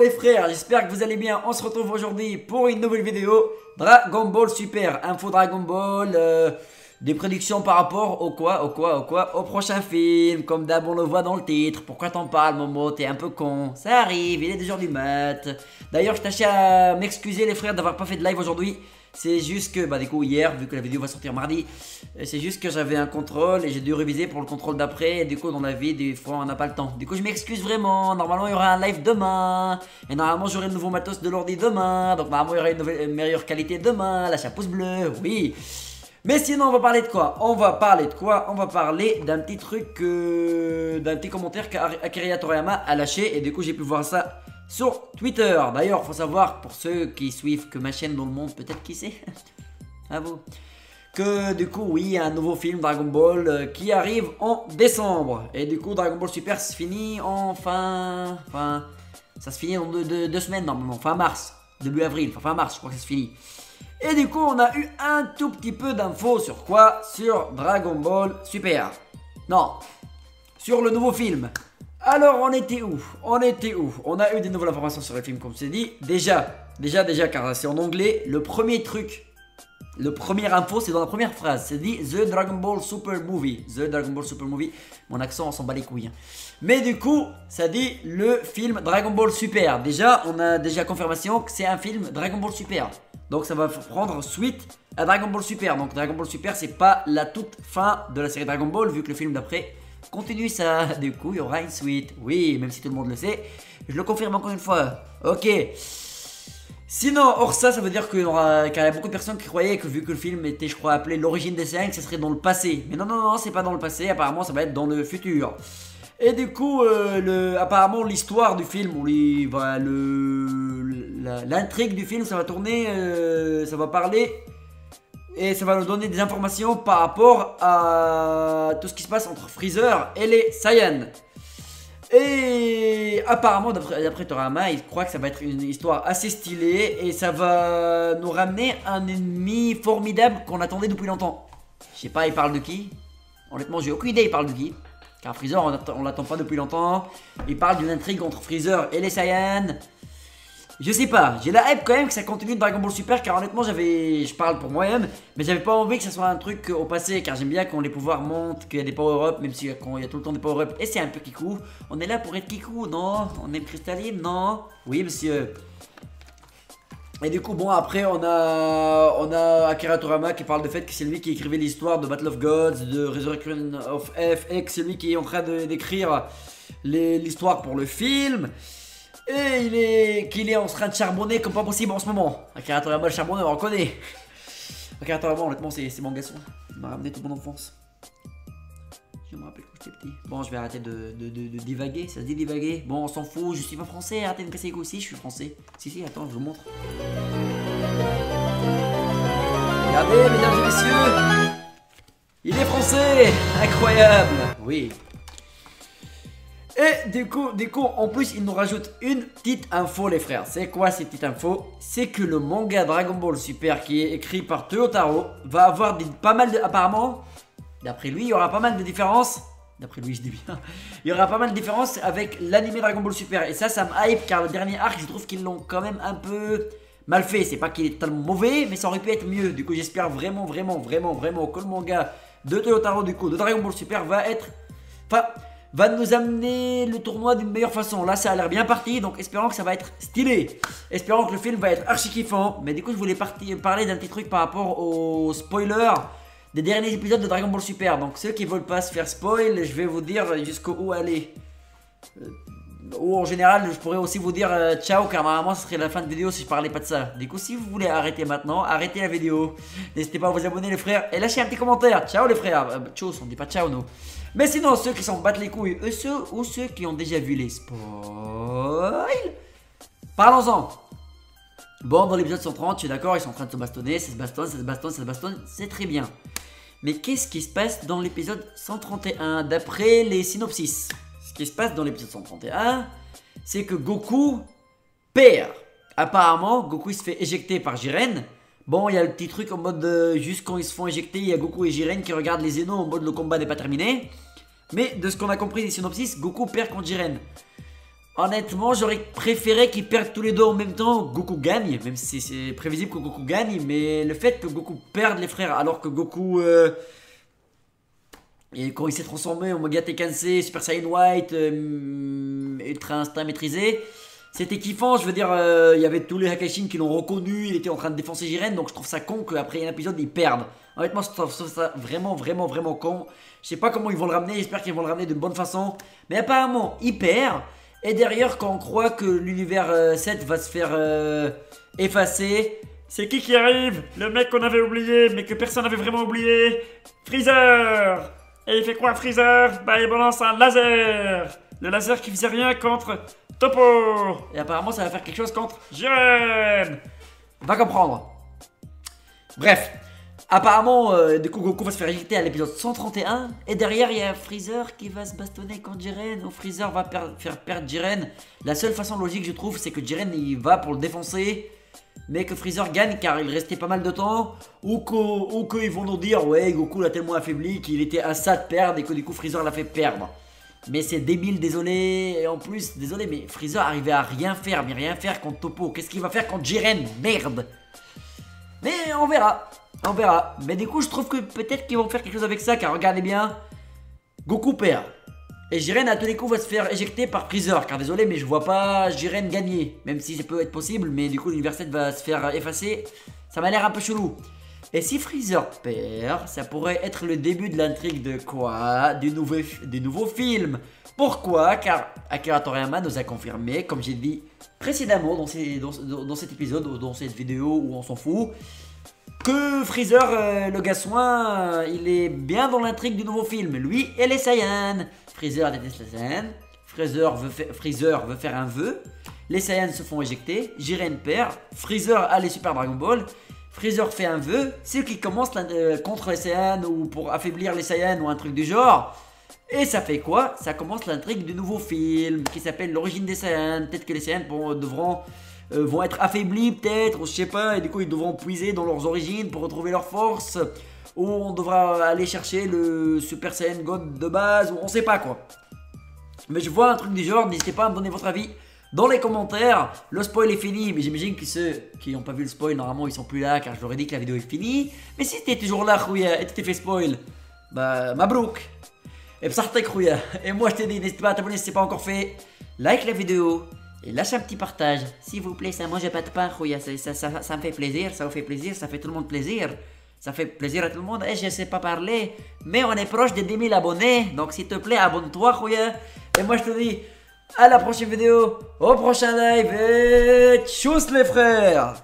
les frères, j'espère que vous allez bien. On se retrouve aujourd'hui pour une nouvelle vidéo Dragon Ball Super, info Dragon Ball, des prédictions par rapport au prochain film. Comme d'hab on le voit dans le titre. Pourquoi t'en parles Momo? T'es un peu con. Ça arrive, il est 2h du mat. D'ailleurs je tâchais à m'excuser les frères d'avoir pas fait de live aujourd'hui. C'est juste que, du coup hier, vu que la vidéo va sortir mardi, c'est juste que j'avais un contrôle et j'ai dû réviser pour le contrôle d'après. Et du coup dans la vie, des fois on n'a pas le temps. Du coup je m'excuse vraiment, normalement il y aura un live demain. Et normalement j'aurai le nouveau matos de l'ordi demain. Donc normalement il y aura une meilleure qualité demain, lâche un pouce bleu, oui. Mais sinon on va parler de quoi? On va parler d'un petit truc, d'un petit commentaire qu'Akira Toriyama a lâché. Et du coup j'ai pu voir ça sur Twitter. D'ailleurs, faut savoir, pour ceux qui suivent que ma chaîne dans le monde, peut-être qui sait, à vous, que du coup, oui, il y a un nouveau film Dragon Ball qui arrive en décembre. Et du coup, Dragon Ball Super se finit en ça se finit dans deux semaines normalement, fin mars, début avril, fin mars, je crois que ça se finit. Et du coup, on a eu un tout petit peu d'infos sur quoi? Sur Dragon Ball Super. Non, sur le nouveau film. Alors on était où? On a eu des nouvelles informations sur le film comme je t'ai dit. Déjà car c'est en anglais. Le premier truc, le premier info c'est dans la première phrase. C'est dit The Dragon Ball Super Movie. The Dragon Ball Super Movie. Mon accent on s'en bat les couilles hein. Mais du coup ça dit le film Dragon Ball Super. Déjà on a déjà confirmation que c'est un film Dragon Ball Super. Donc ça va prendre suite à Dragon Ball Super. Donc Dragon Ball Super c'est pas la toute fin de la série Dragon Ball, vu que le film d'après continue ça. Du coup il y aura une suite. Oui, même si tout le monde le sait, je le confirme encore une fois. Ok. Sinon hors ça veut dire qu'il y a beaucoup de personnes qui croyaient que vu que le film était je crois appelé l'origine des 5, ça serait dans le passé. Mais non, c'est pas dans le passé. Apparemment ça va être dans le futur. Et du coup apparemment l'histoire du film, ou l'intrigue du film, ça va tourner, ça va parler et ça va nous donner des informations par rapport à tout ce qui se passe entre Freezer et les Saiyans. Et apparemment d'après Toriyama, il croit que ça va être une histoire assez stylée et ça va nous ramener un ennemi formidable qu'on attendait depuis longtemps. Je sais pas, il parle de qui? Honnêtement j'ai aucune idée, il parle de qui? Car Freezer on l'attend pas depuis longtemps. Il parle d'une intrigue entre Freezer et les Saiyans. Je sais pas, j'ai la hype quand même que ça continue de Dragon Ball Super, car honnêtement je parle pour moi-même, mais j'avais pas envie que ça soit un truc au passé, car j'aime bien quand les pouvoirs montent, qu'il y a des power-up, même si quand il y a tout le temps des power-up, et c'est un peu Kikou. On est là pour être Kikou, non? On aime Cristalline, non? Oui monsieur. Et du coup bon après on a Akira Toriyama qui parle du fait que c'est lui qui écrivait l'histoire de Battle of Gods, de Resurrection of F, et que c'est lui qui est en train d'écrire l'histoire pour le film. Et qu'il est en train de charbonner comme pas possible en ce moment. Akira Toriyama le charbonneur, on le connaît. Akira Toriyama honnêtement c'est mon garçon. Il m'a ramené toute mon enfance. Je me rappelle quand j'étais petit. Bon je vais arrêter de divaguer, ça se dit divaguer. Bon on s'en fout, je suis pas français, arrêtez de me casser les couilles. Si je suis français. Si attends je vous montre. Regardez mesdames et messieurs, il est français. Incroyable. Oui. Et du coup, en plus, il nous rajoute une petite info, les frères. C'est quoi cette petite info? C'est que le manga Dragon Ball Super, qui est écrit par Toyotaro, va avoir pas mal de... Apparemment, d'après lui, il y aura pas mal de différences. D'après lui, je dis bien. Il y aura pas mal de différences avec l'anime Dragon Ball Super. Et ça me hype, car le dernier arc, je trouve qu'ils l'ont quand même un peu mal fait. C'est pas qu'il est totalement mauvais, mais ça aurait pu être mieux. Du coup, j'espère vraiment que le manga de Toyotaro, du coup, de Dragon Ball Super, va nous amener le tournoi d'une meilleure façon. Là ça a l'air bien parti, donc espérons que ça va être stylé. Espérons que le film va être archi kiffant. Mais du coup je voulais parler d'un petit truc par rapport aux spoilers des derniers épisodes de Dragon Ball Super. Donc ceux qui veulent pas se faire spoil, je vais vous dire jusqu'où aller. Ou en général je pourrais aussi vous dire ciao, car normalement ce serait la fin de vidéo si je parlais pas de ça. Du coup si vous voulez arrêter maintenant, arrêtez la vidéo. N'hésitez pas à vous abonner les frères et lâchez un petit commentaire. Ciao les frères. Ciao, on dit pas ciao nous. Mais sinon ceux qui s'en battent les couilles, ceux qui ont déjà vu les spoils, parlons-en. Bon dans l'épisode 130 je suis d'accord, ils sont en train de se bastonner, ça se bastonne, c'est très bien. Mais qu'est-ce qui se passe dans l'épisode 131 d'après les synopsis? Ce qui se passe dans l'épisode 131, c'est que Goku perd. Apparemment, Goku il se fait éjecter par Jiren. Bon, il y a le petit truc en mode juste quand ils se font éjecter, il y a Goku et Jiren qui regardent les Zeno en mode le combat n'est pas terminé. Mais de ce qu'on a compris des synopsis, Goku perd contre Jiren. Honnêtement, j'aurais préféré qu'ils perdent tous les deux en même temps. Goku gagne, même si c'est prévisible que Goku gagne. Mais le fait que Goku perde les frères, alors que Goku, et quand il s'est transformé en Mega Tensei, Super Saiyan White, Ultra Instinct maîtrisé, c'était kiffant. Je veux dire, il y avait tous les Hakashin qui l'ont reconnu. Il était en train de défoncer Jiren, donc je trouve ça con qu'après un épisode ils perdent. Honnêtement, je trouve ça vraiment con. Je sais pas comment ils vont le ramener. J'espère qu'ils vont le ramener de bonne façon. Mais apparemment, il perd. Et derrière, quand on croit que l'univers 7 va se faire effacer, c'est qui arrive? Le mec qu'on avait oublié, mais que personne n'avait vraiment oublié. Freezer! Et il fait quoi Freezer? Bah il balance un laser. Le laser qui faisait rien contre Toppo. Et apparemment ça va faire quelque chose contre Jiren. Va comprendre. Bref. Apparemment, du coup, Goku va se faire éjecter à l'épisode 131. Et derrière, il y a Freezer qui va se bastonner contre Jiren. Ou Freezer va faire perdre Jiren. La seule façon logique, je trouve, c'est que Jiren il va pour le défoncer. Mais que Freezer gagne car il restait pas mal de temps. Ou qu'ils vont nous dire, ouais, Goku l'a tellement affaibli qu'il était à ça de perdre. Et que du coup, Freezer l'a fait perdre. Mais c'est débile, désolé. Et en plus, désolé, mais Freezer arrivait à rien faire. Mais rien faire contre Toppo. Qu'est-ce qu'il va faire contre Jiren? Merde. Mais on verra. On verra. Mais du coup, je trouve que peut-être qu'ils vont faire quelque chose avec ça. Car regardez bien. Goku perd. Et Jiren à tous les coups va se faire éjecter par Freezer. Car désolé, mais je vois pas Jiren gagner. Même si ça peut être possible. Mais du coup, l'univers 7 va se faire effacer. Ça m'a l'air un peu chelou. Et si Freezer perd, ça pourrait être le début de l'intrigue de quoi? Du nouveau film. Pourquoi? Car Akira Toriyama nous a confirmé, comme j'ai dit précédemment dans cet épisode ou dans cette vidéo où on s'en fout, que Freezer, le Gassoin, il est bien dans l'intrigue du nouveau film. Lui et les Saiyans. Freezer déteste les Saiyans. Freezer veut faire un vœu. Les Saiyans se font éjecter. Jiren perd. Freezer a les Super Dragon Ball. Freezer fait un vœu. C'est qui commence contre les Saiyans ou pour affaiblir les Saiyans ou un truc du genre. Et ça fait quoi? Ça commence l'intrigue du nouveau film qui s'appelle L'origine des Saiyans. Peut-être que les Saiyans vont être affaiblis peut-être, ou je sais pas, et du coup ils devront puiser dans leurs origines pour retrouver leur force, ou on devra aller chercher le Super Saiyan God de base, ou on sait pas quoi. Mais je vois un truc du genre, n'hésitez pas à me donner votre avis dans les commentaires. Le spoil est fini, mais j'imagine que ceux qui n'ont pas vu le spoil, normalement ils sont plus là, car je leur ai dit que la vidéo est finie. Mais si t'es toujours là, Khouya, et tu t'es fait spoil, bah mabrouk. Et psartek Khouya. Et moi je te dis, n'hésite pas à t'abonner si c'est pas encore fait. Like la vidéo. Et lâche un petit partage, s'il vous plaît, ça mange pas de pain, Khouya, ça me fait plaisir, ça vous fait plaisir, ça fait tout le monde plaisir. Ça fait plaisir à tout le monde, et je sais pas parler, mais on est proche des 10 000 abonnés, donc s'il te plaît, abonne-toi, Khouya. Et moi je te dis, à la prochaine vidéo, au prochain live, et tchuss les frères.